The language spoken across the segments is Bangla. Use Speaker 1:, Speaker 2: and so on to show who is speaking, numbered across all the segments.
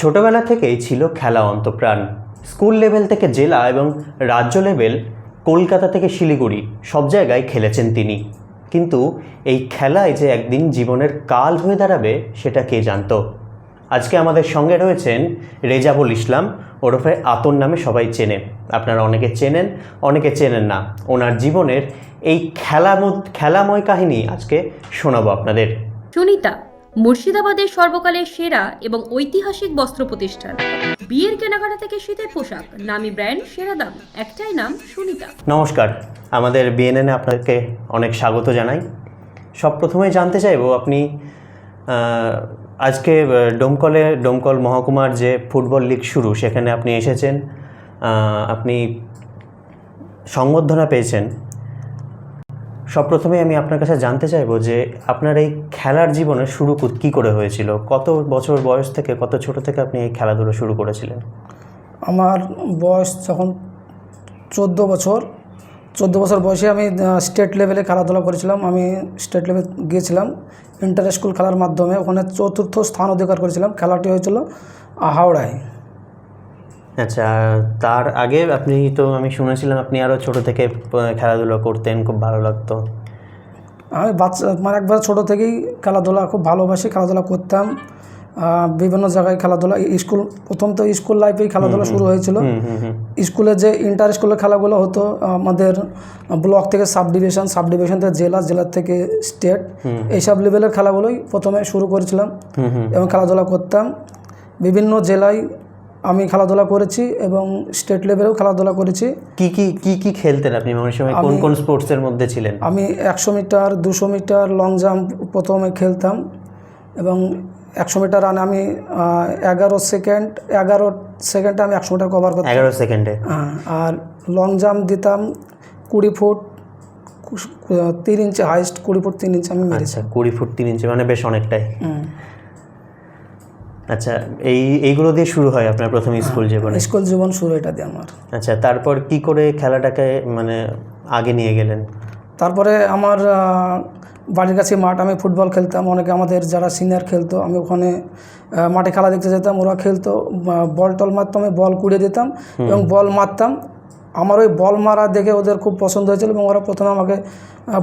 Speaker 1: ছোটবেলা থেকেই ছিল খেলা অন্তঃপ্রাণ। স্কুল লেভেল থেকে জেলা এবং রাজ্য লেভেল, কলকাতা থেকে শিলিগুড়ি সব জায়গায় খেলেছেন তিনি। কিন্তু এই খেলায় যে একদিন জীবনের কাল হয়ে দাঁড়াবে সেটা কে জানতো। আজকে আমাদের সঙ্গে রয়েছেন রেজাবুল ইসলাম, ওরফে আতর নামে সবাই চেনে। আপনারা অনেকে চেনেন, অনেকে চেনেন না। ওনার জীবনের এই খেলাময় কাহিনী আজকে শোনাবো আপনাদের।
Speaker 2: সুনিতা মুর্শিদাবাদের সর্বকালের সেরা এবং ঐতিহাসিক বস্ত্র প্রতিষ্ঠান। বিয়ের কেনাকাটা থেকে শীতের পোশাক, নামি ব্র্যান্ড, সেরা দাম, একটাই নাম সুনিতা।
Speaker 1: নমস্কার, আমাদের বিএনএনে আপনাকে অনেক স্বাগত জানাই। সব প্রথমে জানতে চাইবো, আপনি আজকে ডোমকল মহকুমার যে ফুটবল লিগ শুরু, সেখানে আপনি এসেছেন, আপনি সংবর্ধনা পেয়েছেন। সব প্রথমে আমি আপনার কাছে জানতে চাইবো যে আপনার এই খেলার জীবনের শুরু কী করে হয়েছিল? কত বছর বয়স থেকে, কত ছোট থেকে আপনি এই খেলাধুলো শুরু করেছিলেন?
Speaker 3: আমার বয়স যখন 14 বছর বয়সে আমি স্টেট লেভেলে খেলাধুলা করেছিলাম। আমি স্টেট লেভেল গিয়েছিলাম ইন্টার স্কুল খেলার মাধ্যমে, ওখানে 4র্থ স্থান অধিকার করেছিলাম। খেলাটি হয়েছিল হাওড়ায়।
Speaker 1: আচ্ছা, তার আগে আমি শুনেছিলাম আপনি আরও ছোটো থেকে খেলাধুলো করতেন, খুব ভালো লাগতো।
Speaker 3: আমি একবার ছোটো থেকেই খেলাধুলা খুব ভালোবাসি, খেলাধুলা করতাম। বিভিন্ন জায়গায় খেলাধুলা, প্রথম তো স্কুল লাইফেই খেলাধুলা শুরু হয়েছিল। স্কুলে যে ইন্টার স্কুলের খেলাগুলো হতো, আমাদের ব্লক থেকে সাব ডিভিশন থেকে জেলা থেকে স্টেট, এইসব লেভেলের খেলাগুলোই প্রথমে শুরু করেছিলাম এবং খেলাধুলা করতাম। বিভিন্ন জেলায় আমি খেলাধুলা করেছি এবং স্টেট লেভেলেও খেলাধুলা করেছি।
Speaker 1: কি খেলতেন আপনি? আমার সময় কোন স্পোর্টসের মধ্যে ছিলেন?
Speaker 3: আমি 100 মিটার, 200 মিটার লং জাম্প প্রথমে খেলতাম এবং 100 মিটার রানে আমি 11 সেকেন্ডে আমি 100 মিটার কভার করতাম।
Speaker 1: 11 সেকেন্ডে?
Speaker 3: আর লং জাম্প দিতাম 20 ফুট 3 ইঞ্চি, হাইস্ট 20 ফুট 3 ইঞ্চি আমি মেরেছি।
Speaker 1: 20 ফুট 3 ইঞ্চি, মানে বেশ অনেকটাই। আচ্ছা, এইগুলো দিয়ে শুরু হয় আপনার প্রথম স্কুল জীবন?
Speaker 3: স্কুল জীবন শুরু এটা দিয়ে আমার।
Speaker 1: আচ্ছা, তারপর কি করে খেলাটাকে আগে নিয়ে গেলেন?
Speaker 3: তারপরে আমার বাড়ির কাছে মাঠ, আমি ফুটবল খেলতাম। অনেকে আমাদের যারা সিনিয়র খেলতো, আমি ওখানে মাঠে খেলা দেখতে যেতাম। ওরা খেলতো, বল টল মারতাম, আমি বল কুড়িয়ে দিতাম এবং বল মারতাম। আমার ওই বল মারা দেখে ওদের খুব পছন্দ হয়েছিল এবং ওরা প্রথমে আমাকে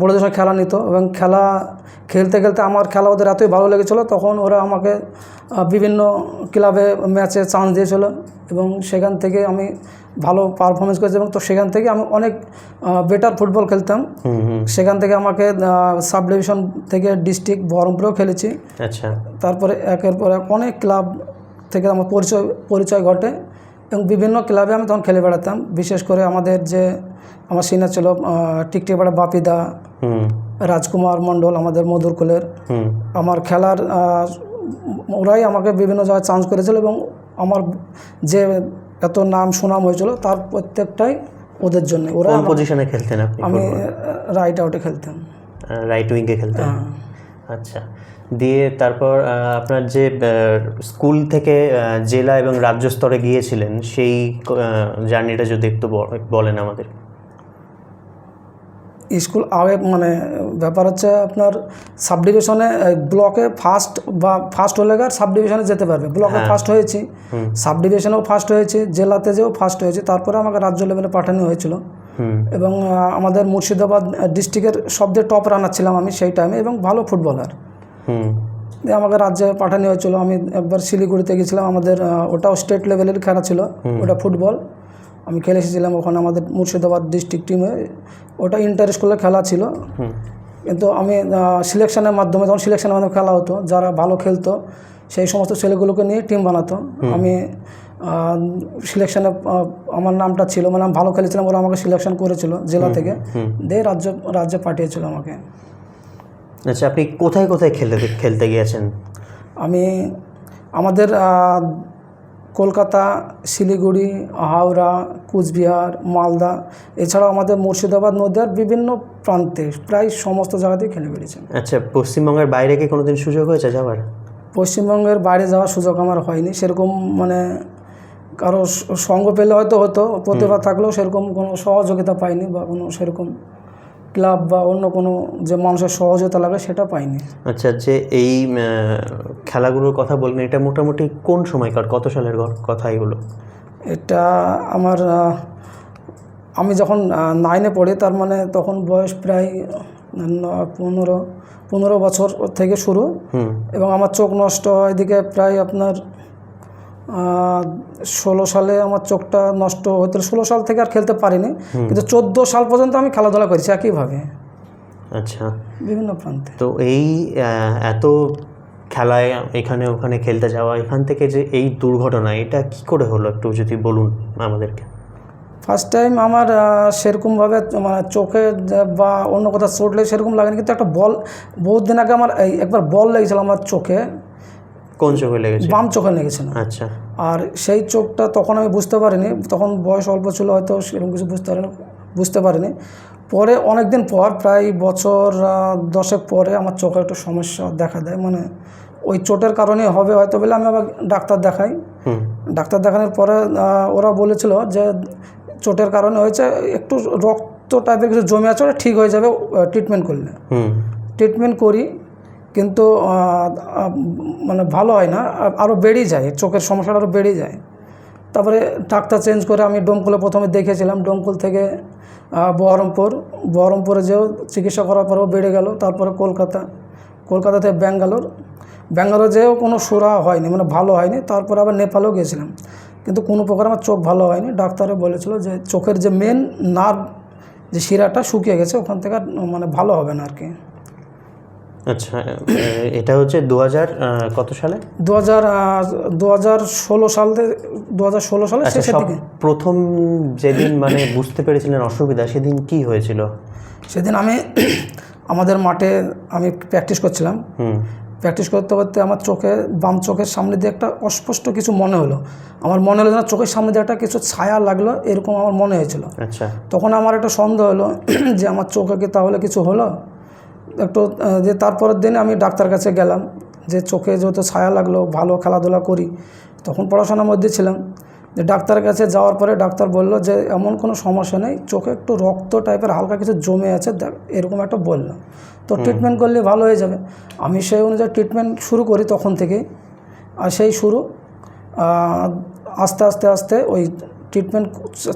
Speaker 3: বড়দের সঙ্গে খেলা নিত এবং খেলতে আমার খেলা ওদের এতই ভালো লেগেছিলো, তখন ওরা আমাকে বিভিন্ন ক্লাবে ম্যাচে চান্স দিয়েছিল এবং সেখান থেকে আমি ভালো পারফরমেন্স করেছি এবং তো সেখান থেকে আমি অনেক বেটার ফুটবল খেলতাম। সেখান থেকে আমাকে সাব ডিভিশন থেকে ডিস্ট্রিক্ট বহরমপুরেও খেলেছি।
Speaker 1: আচ্ছা,
Speaker 3: তারপরে একের পর এক অনেক ক্লাব থেকে আমার পরিচয় ঘটে এবং বিভিন্ন ক্লাবে আমি তখন খেলে বেড়াতাম। বিশেষ করে আমার সিনিয়র ছিল টিকটিপাড়া বাপিদা, রাজকুমার মণ্ডল, আমাদের মধুরকুলের। আমার খেলার ওরাই আমাকে বিভিন্ন জায়গায় চান্স করেছিল এবং আমার যে এত নাম সুনাম হয়েছিল তার প্রত্যেকটাই ওদের জন্য। ওরা
Speaker 1: কোন পজিশনে খেলতেন আপনি?
Speaker 3: আমি রাইট আউটে খেলতাম।
Speaker 1: রাইট উইংয়ে খেলতেন? আচ্ছা, দিয়ে তারপর আপনার যে স্কুল থেকে জেলা এবং রাজ্য স্তরে গিয়েছিলেন, সেই জার্নিটা যদি একটু বলেন আমাদের।
Speaker 3: স্কুল আগে ব্যাপার হচ্ছে আপনার সাব ডিভিশনে, ব্লকে ফার্স্ট হলে আর সাব ডিভিশনে যেতে পারবে। ব্লকে ফার্স্ট হয়েছি, সাব ডিভিশনেও ফার্স্ট হয়েছি, জেলাতে যেও ফার্স্ট হয়েছি। তারপরে আমাকে রাজ্য লেভেলে পাঠানো হয়েছিল এবং আমাদের মুর্শিদাবাদ ডিস্ট্রিক্টের সবচেয়ে টপ রানার ছিলাম আমি সেই টাইমে এবং ভালো ফুটবলার। আমাকে রাজ্যে পাঠানো হয়েছিল। আমি একবার শিলিগুড়িতে গেছিলাম, আমাদের ওটাও স্টেট লেভেলের খেলা ছিল, ওটা ফুটবল। আমি খেলে এসেছিলাম ওখানে আমাদের মুর্শিদাবাদ ডিস্ট্রিক্ট টিমে। ওটা ইন্টার স্কুলের খেলা ছিল, কিন্তু আমি সিলেকশনের মাধ্যমে, তখন সিলেকশনের মাধ্যমে খেলা হতো, যারা ভালো খেলতো সেই সমস্ত ছেলেগুলোকে নিয়ে টিম বানাতো। আমি সিলেকশনে আমার নামটা ছিল, আমি ভালো খেলেছিলাম, ওরা আমাকে সিলেকশন করেছিল জেলা থেকে, দিয়ে রাজ্যে পাঠিয়েছিল আমাকে।
Speaker 1: আচ্ছা, আপনি কোথায় খেলতে গিয়েছেন?
Speaker 3: আমি আমাদের কলকাতা, শিলিগুড়ি, হাওড়া, কুচবিহার, মালদা, এছাড়াও আমাদের মুর্শিদাবাদ, নদীয়ার বিভিন্ন প্রান্তে প্রায় সমস্ত জায়গাতেই খেলে বেরিয়েছেন।
Speaker 1: আচ্ছা, পশ্চিমবঙ্গের বাইরে কি কোনোদিন সুযোগ হয়েছে যাওয়ার?
Speaker 3: পশ্চিমবঙ্গের বাইরে যাওয়ার সুযোগ আমার হয়নি সেরকম। কারো সঙ্গ পেলে হয়তো হতো, প্রতিভা থাকলেও সেরকম কোনো সহযোগিতা পাইনি বা কোনো সেরকম ক্লাব বা অন্য কোনো যে মানুষের সহযোগিতা লাগে সেটা পাইনি।
Speaker 1: আচ্ছা, যে এই খেলাগুলোর কথা বললেন, এটা মোটামুটি কোন সময়কার, কত সালের কথা এগুলো?
Speaker 3: এটা আমার আমি যখন 9-এ পড়ি, তার মানে তখন বয়স প্রায় 15 বছর থেকে শুরু। এবং আমার চোখ নষ্ট হয় এদিকে প্রায় আপনার 16 সালে আমার চোখটা নষ্ট হতে, 16 সাল থেকে আর খেলতে পারিনি, কিন্তু 14 সাল পর্যন্ত আমি খেলাধুলা করেছি একইভাবে।
Speaker 1: আচ্ছা,
Speaker 3: বিভিন্ন প্রান্তে।
Speaker 1: তো এই এত খেলায় এখানে ওখানে খেলতে যাওয়া, এখান থেকে যে এই দুর্ঘটনা, এটা কি করে হলো একটু যদি বলুন আমাদেরকে।
Speaker 3: ফার্স্ট টাইম আমার সেরকমভাবে মানে চোখে বা অন্য কোথাও চোট লেগে সেরকম লাগেনি, কিন্তু একটা বল বহুত দিন আগে আমার একবার বল লেগেছিল আমার চোখে।
Speaker 1: কোন চোখে লেগেছে?
Speaker 3: বাম চোখে লেগেছিল।
Speaker 1: আচ্ছা।
Speaker 3: আর সেই চোখটা তখন আমি বুঝতে পারিনি, তখন বয়স অল্প ছিল, হয়তো সেরকম কিছু বুঝতে পারিনি। পরে অনেক দিন পর, প্রায় বছর 10 পরে আমার চোখে একটু সমস্যা দেখা দেয়, মানে ওই চোটের কারণে হবে হয়তো বলে আমি আবার ডাক্তার দেখাই। ডাক্তার দেখানোর পরে ওরা বলেছিল যে চোটের কারণে হয়েছে, একটু রক্ত টাইপের কিছু জমে আছে, ওটা ঠিক হয়ে যাবে ট্রিটমেন্ট করলে। ট্রিটমেন্ট করি, কিন্তু মানে ভালো হয় না, আরও বেড়েই যায়, চোখের সমস্যাটা আরও বেড়ে যায়। তারপরে ডাক্তার চেঞ্জ করে আমি ডোমকুলে প্রথমে দেখেছিলাম, ডোমকুল থেকে বহরমপুরে যেও চিকিৎসা করার পরেও বেড়ে গেল। তারপরে কলকাতা থেকে ব্যাঙ্গালোর যেও কোনো সুরা হয়নি, মানে ভালো হয়নি। তারপরে আবার নেপালেও গিয়েছিলাম, কিন্তু কোনো প্রকার আমার চোখ ভালো হয়নি। ডাক্তারে বলেছিল যে চোখের যে মেন নার্ভ, যে শিরাটা শুকিয়ে গেছে, ওখান থেকে মানে ভালো হবে না আর কি।
Speaker 1: আচ্ছা, এটা হচ্ছে 2000 কত সালে?
Speaker 3: 2016 সালে শেষের দিকে।
Speaker 1: প্রথম যেদিন মানে বুঝতে পেরেছিলেন অসুবিধা, সেদিন কি হয়েছিল?
Speaker 3: সেদিন আমি আমাদের মাঠে আমি প্র্যাকটিস করছিলাম। প্র্যাকটিস করতে করতে আমার বাম চোখের সামনে দিয়ে একটা অস্পষ্ট কিছু মনে হলো। আমার মনে হলো যেন চোখের সামনে দিয়ে একটা কিছু ছায়া লাগলো, এরকম আমার মনে হয়েছিল।
Speaker 1: আচ্ছা।
Speaker 3: তখন আমার একটা সন্দেহ হলো যে আমার চোখে কি তাহলে কিছু হলো একটু। যে তারপরের দিনে আমি ডাক্তার কাছে গেলাম, যে চোখে যেহেতু ছায়া লাগলো, ভালো খেলাধুলা করি, তখন পড়াশোনার মধ্যে ছিলাম। যে ডাক্তারের কাছে যাওয়ার পরে ডাক্তার বলল যে এমন কোনো সমস্যা নেই, চোখে একটু রক্ত টাইপের হালকা কিছু জমে আছে, এরকম একটা বলল। তো ট্রিটমেন্ট করলে ভালো হয়ে যাবে। আমি সেই অনুযায়ী ট্রিটমেন্ট শুরু করি তখন থেকেই। আর সেই শুরু আস্তে আস্তে আস্তে ওই ট্রিটমেন্ট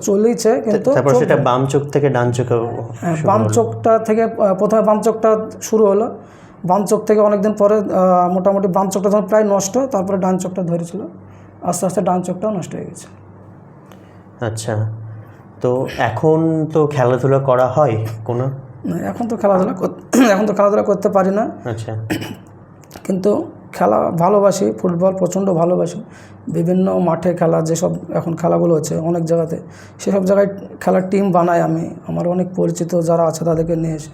Speaker 3: চলেইছে। কিন্তু
Speaker 1: তারপর সেটা বাম চোখ থেকে ডান চোখে,
Speaker 3: বাম চোখটা থেকে প্রথমে বাম চোখটা শুরু হলো। বাম চোখ থেকে অনেকদিন পরে মোটামুটি বাম চোখটা যখন প্রায় নষ্ট, তারপরে ডান চোখটা ধরেছিল, আস্তে আস্তে ডান চোখটাও নষ্ট হয়ে গেছে।
Speaker 1: আচ্ছা, তো এখন তো খেলাধুলা করা হয় কোনো?
Speaker 3: না, এখন তো খেলাধুলা করতে পারি না।
Speaker 1: আচ্ছা।
Speaker 3: কিন্তু খেলা ভালোবাসি, ফুটবল প্রচণ্ড ভালোবাসি। বিভিন্ন মাঠে খেলা, যেসব এখন খেলাগুলো হচ্ছে অনেক জায়গাতে, সেসব জায়গায় খেলার টিম বানাই আমি। আমার অনেক পরিচিত যারা আছে তাদেরকে নিয়ে এসে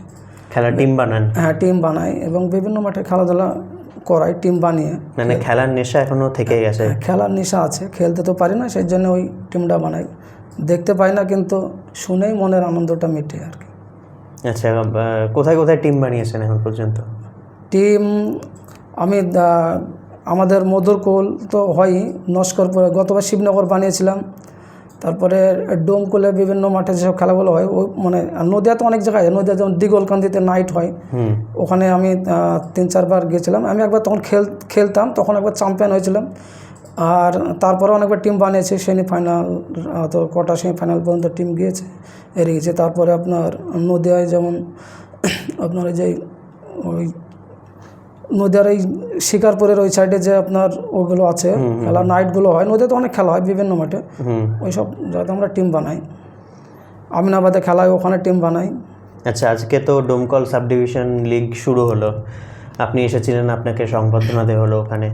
Speaker 1: খেলার টিম বানান?
Speaker 3: হ্যাঁ, টিম বানাই এবং বিভিন্ন মাঠে খেলাধুলা করাই টিম বানিয়ে।
Speaker 1: মানে খেলার নেশা এখনও থেকে গেছে?
Speaker 3: খেলার নেশা আছে, খেলতে তো পারি না, সেই জন্য ওই টিমটা বানাই। দেখতে পাই না, কিন্তু শুনেই মনের আনন্দটা মিটে আর কি।
Speaker 1: আচ্ছা, কোথায় কোথায় টিম বানিয়েছেন এখন পর্যন্ত?
Speaker 3: টিম আমি আমাদের মধুরকোল তো হয়ই, নস্করপুরে গতবার শিবনগর বানিয়েছিলাম। তারপরে ডোমকুলে বিভিন্ন মাঠে যেসব খেলাগুলো হয়, ওই মানে নদিয়াতে অনেক জায়গায়, নদিয়া যেমন দিগলকান্দিতে নাইট হয়, ওখানে আমি 3-4 বার গিয়েছিলাম। আমি একবার তখন খেলতাম, তখন একবার চ্যাম্পিয়ন হয়েছিলাম। আর তারপরে অনেকবার টিম বানিয়েছি, সেমিফাইনাল তো কটা সেমিফাইনাল পর্যন্ত টিম গিয়েছে, এড়িয়েছে। তারপরে আপনার নদিয়ায় যেমন আপনার যে ওই নদিয়ার এই শিকারপুরের ওই সাইডে যে আপনার ওগুলো আছে খেলা, নাইটগুলো হয়, নদীতে অনেক খেলা হয় বিভিন্ন মাঠে, ওই সব যাতে আমরা টিম বানাই। আমিনাবাদে খেলা হয়, ওখানে টিম বানাই।
Speaker 1: আচ্ছা, আজকে তো ডোমকল সাব ডিভিশন লিগ শুরু হলো, আপনি এসেছিলেন, আপনাকে সংবর্ধনা দেওয়া হলো ওখানে।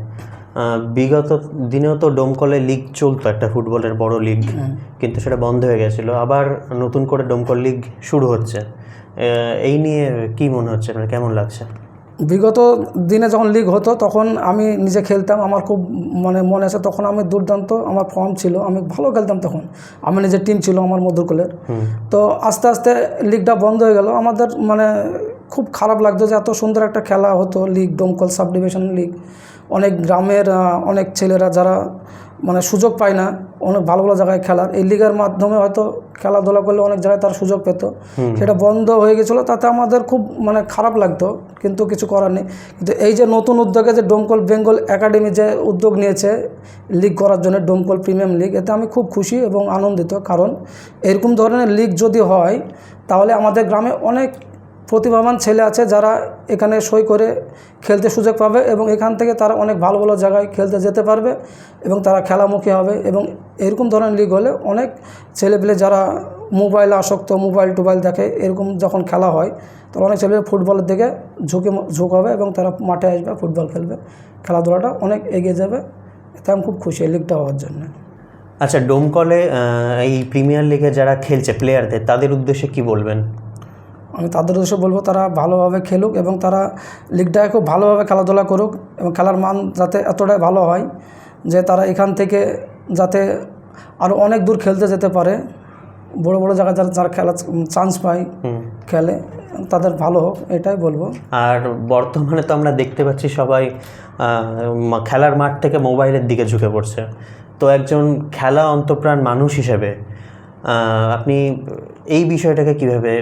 Speaker 1: বিগত দিনেও তো ডোমকলে লিগ চলতো, একটা ফুটবলের বড় লিগ, কিন্তু সেটা বন্ধ হয়ে গেছিলো। আবার নতুন করে ডোমকল লিগ শুরু হচ্ছে, এই নিয়ে কি মনে হচ্ছে, মানে কেমন লাগছে?
Speaker 3: বিগত দিনে যখন লিগ হতো তখন আমি নিজে খেলতাম, আমার খুব মানে মনে আছে, তখন আমি দুর্দান্ত, আমার ফর্ম ছিল, আমি ভালো খেলতাম। তখন আমার নিজের টিম ছিল আমার মধুরকোলের। তো আস্তে আস্তে লিগটা বন্ধ হয়ে গেল, আমাদের মানে খুব খারাপ লাগতো যে এত সুন্দর একটা খেলা হতো league, Domkol sub division league, অনেক গ্রামের অনেক ছেলেরা যারা মানে সুযোগ পায় না অনেক ভালো ভালো জায়গায় খেলার, এই লিগের মাধ্যমে হয়তো খেলাধুলা করলে অনেক জায়গায় তারা সুযোগ পেত, সেটা বন্ধ হয়ে গেছিলো, তাতে আমাদের খুব মানে খারাপ লাগতো, কিন্তু কিছু করার নেই। কিন্তু এই যে নতুন উদ্যোগে যে ডোমকল বেঙ্গল একাডেমি যে উদ্যোগ নিয়েছে লিগ করার জন্য, ডোমকল প্রিমিয়াম লিগ, এতে আমি খুব খুশি এবং আনন্দিত। কারণ এরকম ধরনের লিগ যদি হয় তাহলে আমাদের গ্রামে অনেক প্রতিভাবান ছেলে আছে যারা এখানে সই করে খেলতে সুযোগ পাবে এবং এখান থেকে তারা অনেক ভালো ভালো জায়গায় খেলতে যেতে পারবে এবং তারা খেলামুখী হবে। এবং এরকম ধরনের লিগ হলে অনেক ছেলেপেলে যারা মোবাইলে আসক্ত, মোবাইল টোবাইল দেখে, এরকম যখন খেলা হয় তখন অনেক ছেলে ফুটবলের দিকে ঝুঁক হবে এবং তারা মাঠে আসবে, ফুটবল খেলবে, খেলাধুলাটা অনেক এগিয়ে যাবে। এতে আমি খুব খুশি এই লিগটা হওয়ার জন্য।
Speaker 1: আচ্ছা, ডোমকলে এই প্রিমিয়ার লিগে যারা খেলছে প্লেয়ারদের, তাদের উদ্দেশ্যে কি বলবেন?
Speaker 3: আমি তাদের উদ্দেশ্যে বলবো তারা ভালোভাবে খেলুক এবং তারা লিগটাকে খুব ভালোভাবে খেলাধুলা করুক এবং খেলার মান যাতে এতটাই ভালো হয় যে তারা এখান থেকে যাতে আরও অনেক দূর খেলতে যেতে পারে, বড় বড় জায়গায় যারা খেলার চান্স পায় খেলে, তাদের ভালো হোক, এটাই বলবো।
Speaker 1: আর বর্তমানে তো আমরা দেখতে পাচ্ছি সবাই খেলার মাঠ থেকে মোবাইলের দিকে ঝুঁকে পড়ছে। তো একজন খেলা অন্তঃপ্রাণ মানুষ হিসেবে আপনি এই বিষয়টাকে কিভাবে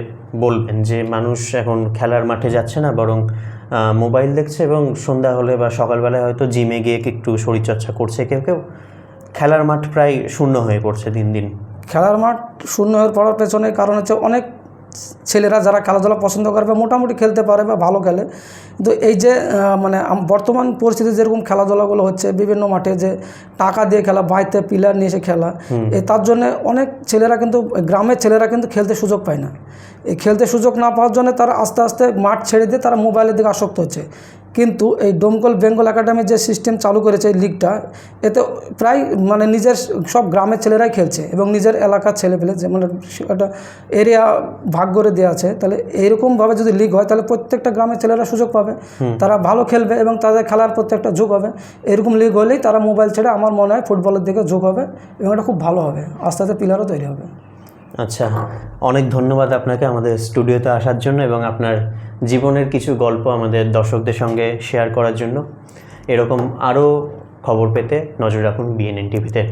Speaker 1: বলবেন যে মানুষ এখন খেলার মাঠে যাচ্ছে না, বরং মোবাইল দেখছে এবং সন্ধ্যা হলে বা সকালবেলায় হয়তো জিমে গিয়ে একটু শরীরচর্চা করছে, কেউ কেউ খেলার মাঠ প্রায় শূন্য হয়ে পড়ছে দিন দিন।
Speaker 3: খেলার মাঠ শূন্য হয়ে পড়ার পেছনে কারণ হচ্ছে অনেক ছেলেরা যারা খেলাধুলা পছন্দ করে বা মোটামুটি খেলতে পারে বা ভালো খেলে, কিন্তু এই যে মানে বর্তমান পরিস্থিতি যেরকম খেলাধুলাগুলো হচ্ছে বিভিন্ন মাঠে যে টাকা দিয়ে খেলা, বাড়িতে প্লেয়ার নিয়ে এসে খেলা, তার জন্য অনেক ছেলেরা কিন্তু গ্রামের ছেলেরা কিন্তু খেলতে সুযোগ পায় না। এই খেলতে সুযোগ না পাওয়ার জন্য তারা আস্তে আস্তে মাঠ ছেড়ে দিয়ে তারা মোবাইলের দিকে আসক্ত হচ্ছে। কিন্তু এই ডোমকল বেঙ্গল একাডেমির যে সিস্টেম চালু করেছে এই লিগটা, এতে প্রায় মানে নিজের সব গ্রামের ছেলেরাই খেলছে এবং নিজের এলাকার ছেলেপেলে যে মানে একটা এরিয়া ভাগ করে দেওয়া আছে। তাহলে এইরকমভাবে যদি লিগ হয় তাহলে প্রত্যেকটা গ্রামের ছেলেরা সুযোগ পাবে, তারা ভালো খেলবে এবং তাদের খেলার প্রত্যেকটা ঝোঁক হবে। এরকম লিগ হলেই তারা মোবাইল ছেড়ে আমার মনে হয় ফুটবলের দিকে ঝোঁক হবে এবং এটা খুব ভালো হবে, আস্তে আস্তে প্লেয়ারও তৈরি হবে।
Speaker 1: আচ্ছা, অনেক ধন্যবাদ আপনাকে আমাদের স্টুডিওতে আসার জন্য এবং আপনার জীবনের কিছু গল্প আমাদের দর্শকদের সঙ্গে শেয়ার করার জন্য। এরকম আরও খবর পেতে নজর রাখুন BNN টিভিতে।